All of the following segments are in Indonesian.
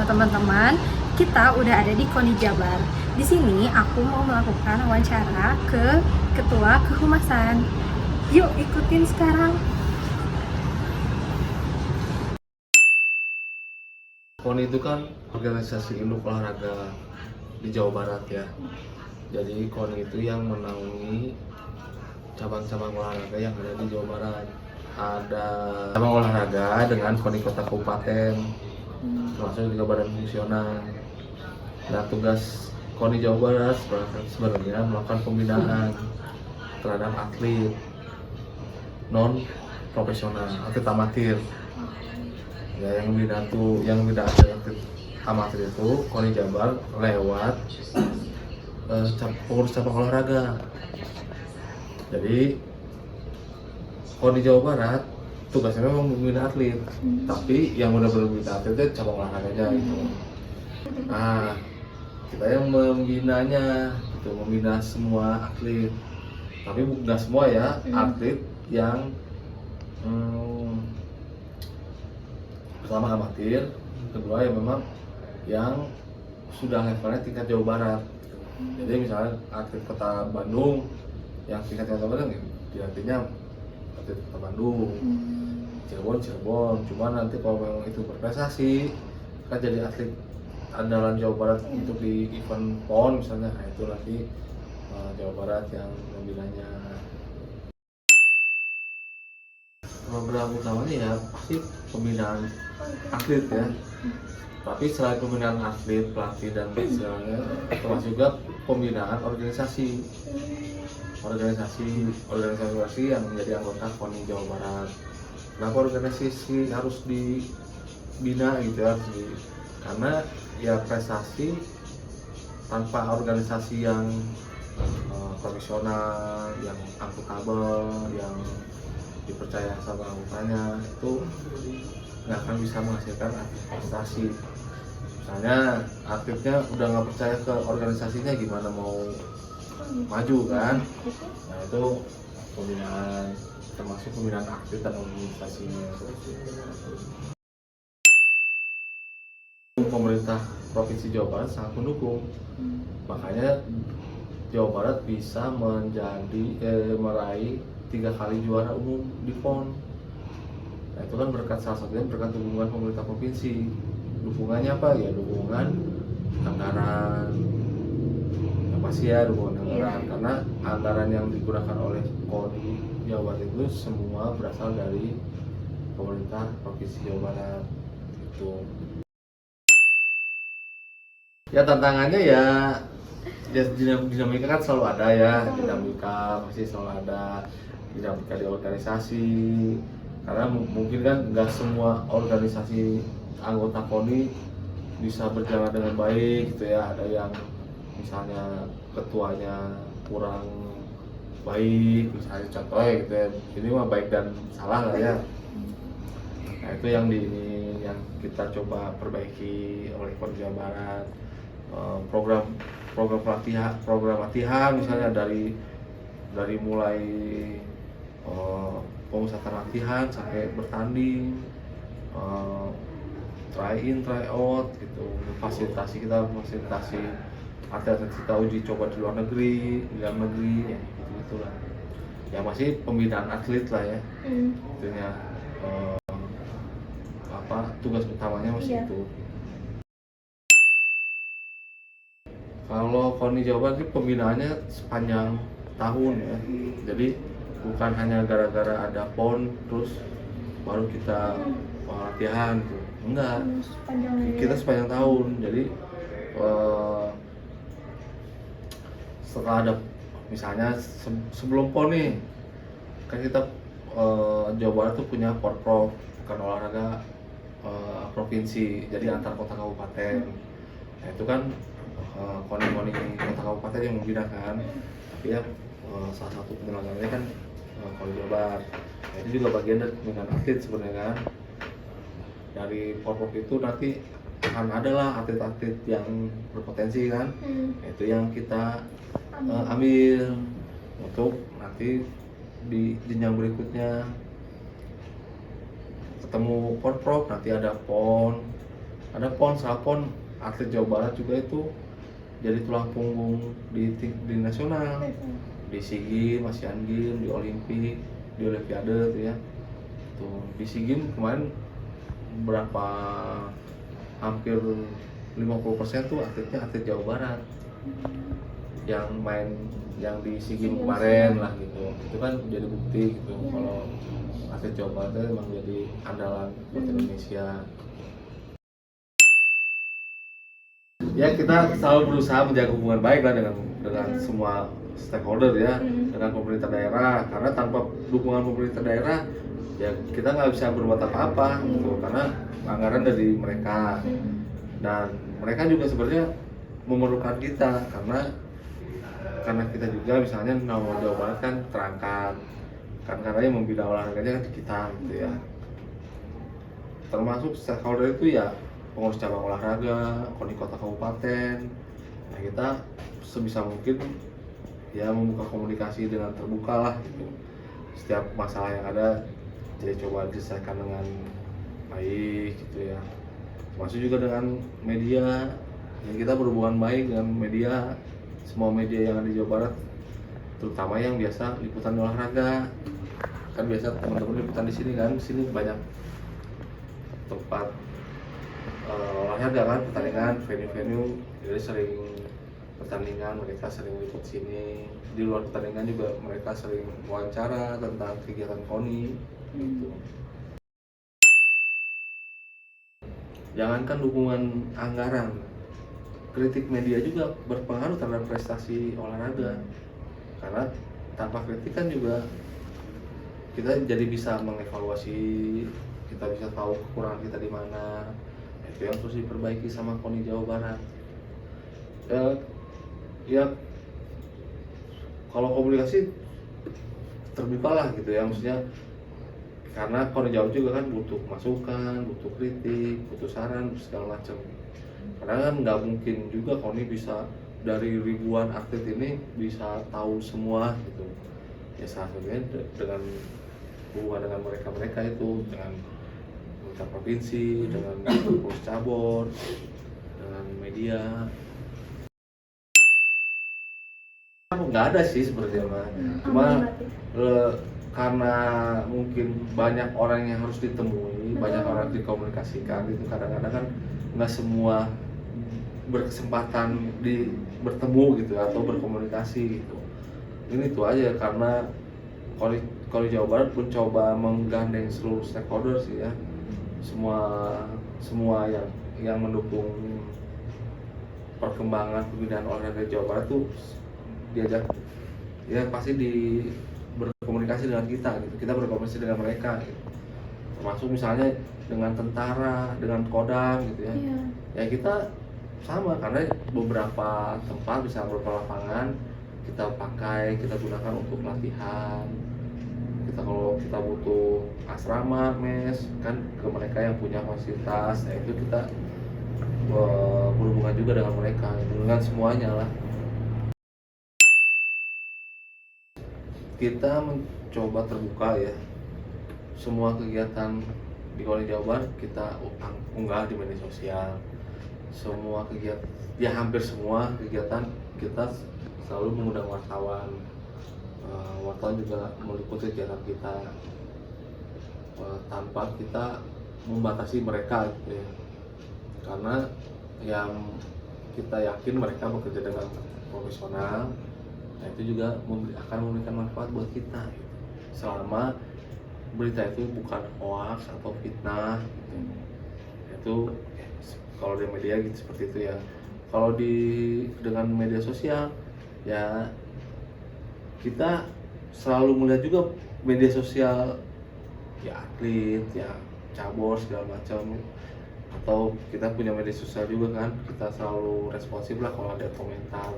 teman-teman, kita udah ada di KONI Jabar. Di sini aku mau melakukan wawancara ke Ketua Kehumasan. Yuk ikutin sekarang. KONI itu kan organisasi induk olahraga di Jawa Barat ya. Jadi KONI itu yang menaungi cabang-cabang olahraga yang ada di Jawa Barat. Ada cabang olahraga dengan KONI kota kabupaten, termasuk juga badan fungsional. Nah, tugas KONI Jawa Barat sebenarnya melakukan pembinaan terhadap atlet non profesional, atlet amatir. Ya, yang bina atlet amatir itu KONI Jabar lewat pengurus cabang olahraga. Jadi KONI Jawa Barat tugasnya memang membina atlet, tapi yang benar-benar membina atlet itu cabang olahraganya gitu. Nah, kita yang membinanya, gitu, membina semua atlet, tapi bukan semua ya, atlet yang pertama amatir, kedua ya memang yang sudah levelnya tingkat Jawa Barat. Jadi misalnya atlet Kota Bandung yang tingkat Jawa Barat dilatihnya atlet Kota Bandung, Cirebon. Cuma nanti kalau memang itu berprestasi kan jadi atlet andalan Jawa Barat untuk di event PON misalnya, nah itu nanti Jawa Barat yang membinanya. Program utamanya ya pasti pembinaan atlet ya, tapi selain pembinaan atlet, pelatih dan misalnya termasuk juga pembinaan organisasi yang menjadi anggota KONI Jawa Barat. Kenapa organisasi harus dibina gitu ya, karena ya prestasi tanpa organisasi yang profesional, yang akuntabel, yang dipercaya sama anggotanya itu nggak akan bisa menghasilkan prestasi. Misalnya atletnya udah nggak percaya ke organisasinya, gimana mau maju kan? Nah itu pembinaan, termasuk pembinaan atlet dan organisasinya. Pemerintah Provinsi Jawa Barat sangat mendukung, makanya Jawa Barat bisa meraih 3 kali juara umum di PON. Nah itu kan salah satunya berkat dukungan pemerintah provinsi. Dukungannya apa ya? Dukungan anggaran. Yang pasti ya dukungan anggaran, karena anggaran yang digunakan oleh KONI Jawa Barat itu semua berasal dari pemerintah provinsi Jawa Barat. Itu. Ya tantangannya ya dinamika kan selalu ada ya, dinamika pasti selalu ada, dinamika di organisasi, karena mungkin kan nggak semua organisasi anggota KONI bisa berjalan dengan baik gitu ya. Ada yang misalnya ketuanya kurang baik misalnya, contohnya gitu ya, ini mah baik dan salah lah ya. Nah itu yang kita coba perbaiki oleh KONI Jawa Barat. program latihan misalnya dari mulai pemusatan latihan sampai bertanding, try in try out gitu, fasilitasi atlet kita uji coba di luar negeri, di dalam negeri ya, gitulah ya. Masih pembinaan atlet lah ya, itunya tugas utamanya masih itu. Kalau KONI Jawa Barat pembinaannya sepanjang tahun ya, jadi bukan hanya gara-gara ada PON terus baru kita latihan gitu. Enggak, kita sepanjang tahun. Jadi setelah ada misalnya sebelum PON nih kan kita Jawa Barat tuh punya Porprov, bukan olahraga provinsi, jadi antar kota kabupaten. Nah itu kan KONI kota kabupaten yang membinakan, tapi ya salah satu penyelenggaranya kan KONI Jawa Barat. Nah, itu juga bagian dari pembinaan atlet sebenarnya kan. Dari Porprov itu nanti akan ada lah atlet-atlet yang berpotensi kan. Nah, itu yang kita ambil untuk nanti di jenjang berikutnya ketemu Porprov, nanti ada PON, ada PON, setelah PON atlet Jawa Barat juga itu jadi tulang punggung di nasional, di SEA Games, Asian Games, di Olimpik, di Olimpiade tuh ya. Tuh di SEA Games kemarin berapa, hampir 50% tuh atletnya atlet Jawa Barat yang main, yang di SEA Games kemarin lah gitu. Itu kan jadi bukti gitu kalau atlet Jawa Barat itu memang jadi andalan buat Indonesia. Ya kita selalu berusaha menjaga hubungan baik lah dengan semua stakeholder ya, dengan pemerintah daerah, karena tanpa dukungan pemerintah daerah ya kita nggak bisa berbuat apa-apa gitu, karena anggaran dari mereka dan mereka juga sebenarnya memerlukan kita karena kita juga misalnya nama Jawa Barat kan terangkat kan, karena yang membina olahraganya kan di kita gitu ya, termasuk stakeholder itu ya pengurus cabang olahraga, KONI kota kabupaten. Nah kita sebisa mungkin ya membuka komunikasi dengan terbuka lah gitu. Setiap masalah yang ada jadi coba diselesaikan dengan baik gitu ya. Termasuk juga dengan media, ya kita berhubungan baik dengan media, semua media yang ada di Jawa Barat, terutama yang biasa liputan olahraga. Kan biasa teman-teman liputan di sini kan, di sini banyak tempat olahraga kan, pertandingan, venue-venue, jadi sering pertandingan mereka sering liput sini. Di luar pertandingan juga mereka sering wawancara tentang kegiatan KONI gitu. Jangankan dukungan anggaran, kritik media juga berpengaruh terhadap prestasi olahraga, karena tanpa kritik kan juga kita jadi bisa mengevaluasi, kita bisa tahu kekurangan kita di mana. Itu yang terus diperbaiki sama KONI Jawa Barat. Ya kalau komunikasi terbuka lah gitu ya, maksudnya karena KONI Jawa juga kan butuh masukan, butuh kritik, butuh saran segala macam. Karena kan nggak mungkin juga KONI bisa dari ribuan atlet ini bisa tahu semua gitu. Ya salah satunya dengan hubungan dengan mereka itu, dengan pemerintah provinsi, dengan pengurus cabur, dengan media. Nggak ada sih seperti apa, cuma karena mungkin banyak orang yang harus ditemui, banyak orang dikomunikasikan itu, kadang-kadang kan nggak semua berkesempatan bertemu gitu atau berkomunikasi gitu. Ini tuh aja, karena KONI Jawa Barat mencoba menggandeng seluruh stakeholder sih ya, semua yang mendukung perkembangan pembinaan olahraga Jawa Barat tuh diajak ya, pasti berkomunikasi dengan kita gitu, kita berkomunikasi dengan mereka gitu. Termasuk misalnya dengan tentara, dengan Kodam gitu ya. Ya kita sama, karena beberapa tempat bisa beberapa lapangan kita pakai, kita gunakan untuk latihan. Kalau kita butuh asrama, mes kan ke mereka yang punya fasilitas, nah itu kita berhubungan juga dengan mereka, dengan semuanya lah. Kita mencoba terbuka ya, semua kegiatan di KONI Jawa Barat kita unggah di media sosial. Semua kegiatan, ya hampir semua kegiatan kita selalu mengundang wartawan. Wartawan juga meliput kegiatan kita tanpa kita membatasi mereka gitu ya, karena yang kita yakin mereka bekerja dengan profesional. Nah itu juga akan memberikan manfaat buat kita gitu. Selama berita itu bukan hoax atau fitnah gitu. Itu kalau di media gitu seperti itu ya. Kalau dengan media sosial ya kita selalu melihat juga media sosial ya atlet, ya cabur segala macam, atau kita punya media sosial juga kan, kita selalu responsif lah kalau ada komentar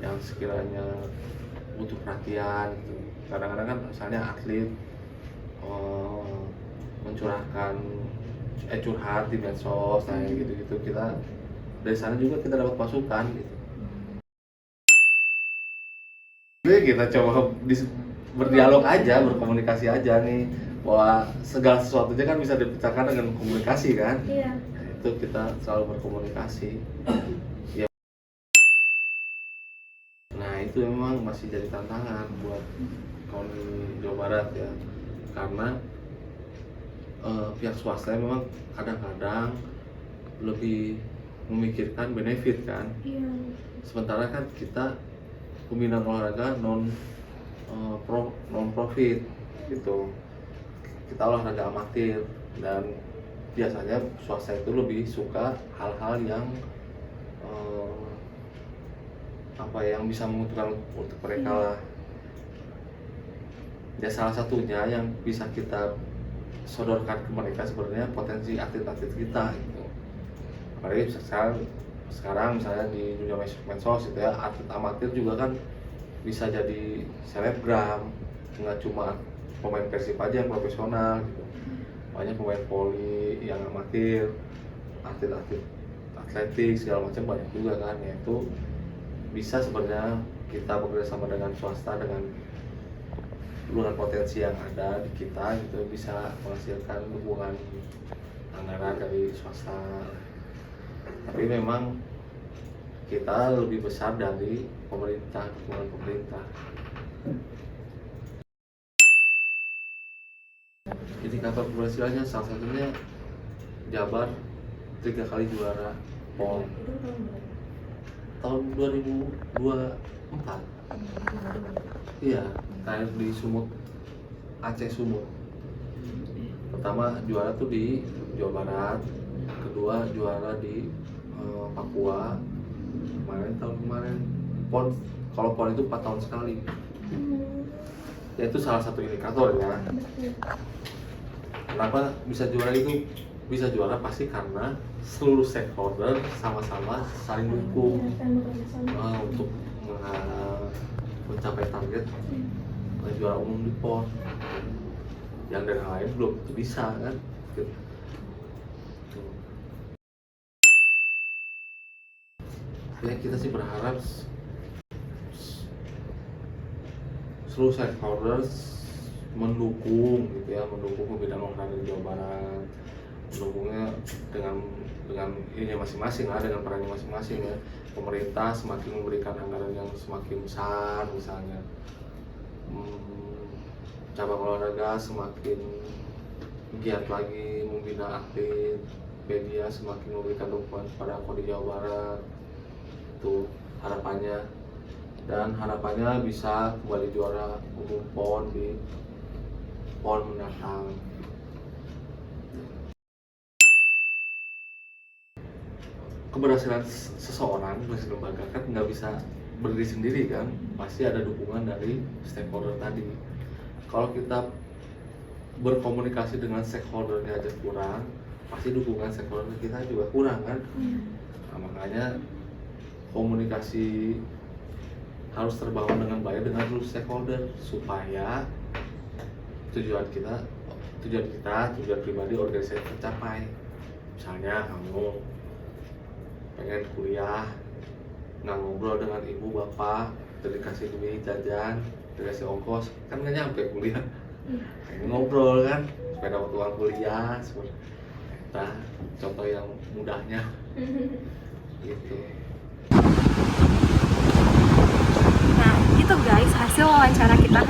yang sekiranya butuh perhatian gitu. Kadang-kadang kan misalnya atlet mencurahkan curhat di medsos, nah gitu-gitu, kita dari sana juga kita dapat masukan gitu. Jadi kita coba berdialog aja, berkomunikasi aja nih, bahwa segala sesuatunya kan bisa dipecahkan dengan komunikasi kan. Iya. Nah, itu kita selalu berkomunikasi. Ya, nah itu memang masih jadi tantangan buat KONI Jawa Barat ya, karena pihak swasta memang kadang-kadang lebih memikirkan benefit kan. Iya. Sementara kan kita pembinaan olahraga non profit gitu, kita olahraga amatir, dan biasanya swasta itu lebih suka hal-hal yang yang bisa menguntungkan untuk mereka lah. Ya salah satunya yang bisa kita sodorkan ke mereka sebenarnya potensi atlet-atlet kita gitu. Apalagi sekarang misalnya di dunia medsos gitu ya, atlet amatir juga kan bisa jadi selebgram, nggak cuma pemain Persib aja yang profesional gitu. Banyak pemain voli yang amatir, atlet-atlet atletik segala macam banyak juga kan. Ya itu bisa sebenarnya kita bekerjasama dengan swasta, dengan potensi yang ada di kita gitu, bisa menghasilkan dukungan anggaran dari swasta. Tapi memang kita lebih besar dari pemerintah, dukungan pemerintah. Indikator keberhasilannya salah satunya Jabar 3 kali juara PON tahun 2024. Iya, terakhir di Sumut, Aceh Sumut. Pertama juara tuh di Jawa Barat, kedua juara di Papua. Tahun kemarin PON, kalau PON itu 4 tahun sekali. Ya itu salah satu indikator ya. Kenapa bisa juara itu? Bisa juara pasti karena seluruh stakeholder sama-sama saling dukung untuk mencapai target juara umum di PON. Yang dari lain belum bisa kan gitu. Ya kita sih berharap seluruh stakeholders mendukung gitu ya, mendukung pembinaan olahraga di Jawa Barat, mendukungnya dengan ininya masing-masing lah, dengan perannya masing-masing ya. Pemerintah semakin memberikan anggaran yang semakin besar misalnya, cabang olahraga semakin giat lagi membina atlet, media semakin memberikan dukungan kepada KONI Jawa Barat, itu harapannya. Dan harapannya bisa kembali juara umum PON di PON mendatang. Keberhasilan seseorang, lembaga kan nggak bisa berdiri sendiri kan, pasti ada dukungan dari stakeholder tadi. Kalau kita berkomunikasi dengan stakeholdernya aja kurang, pasti dukungan stakeholder kita juga kurang kan. Nah, makanya komunikasi harus terbangun dengan baik dengan seluruh stakeholder supaya tujuan pribadi organisasi tercapai. Misalnya kamu pengen kuliah, nggak ngobrol dengan ibu bapak, dikasih duit jajan, dikasih ongkos, kan nggak nyampe kuliah. Pengen ngobrol kan supaya dapat uang kuliah, nah contoh yang mudahnya gitu. Nah, itu guys hasil wawancara kita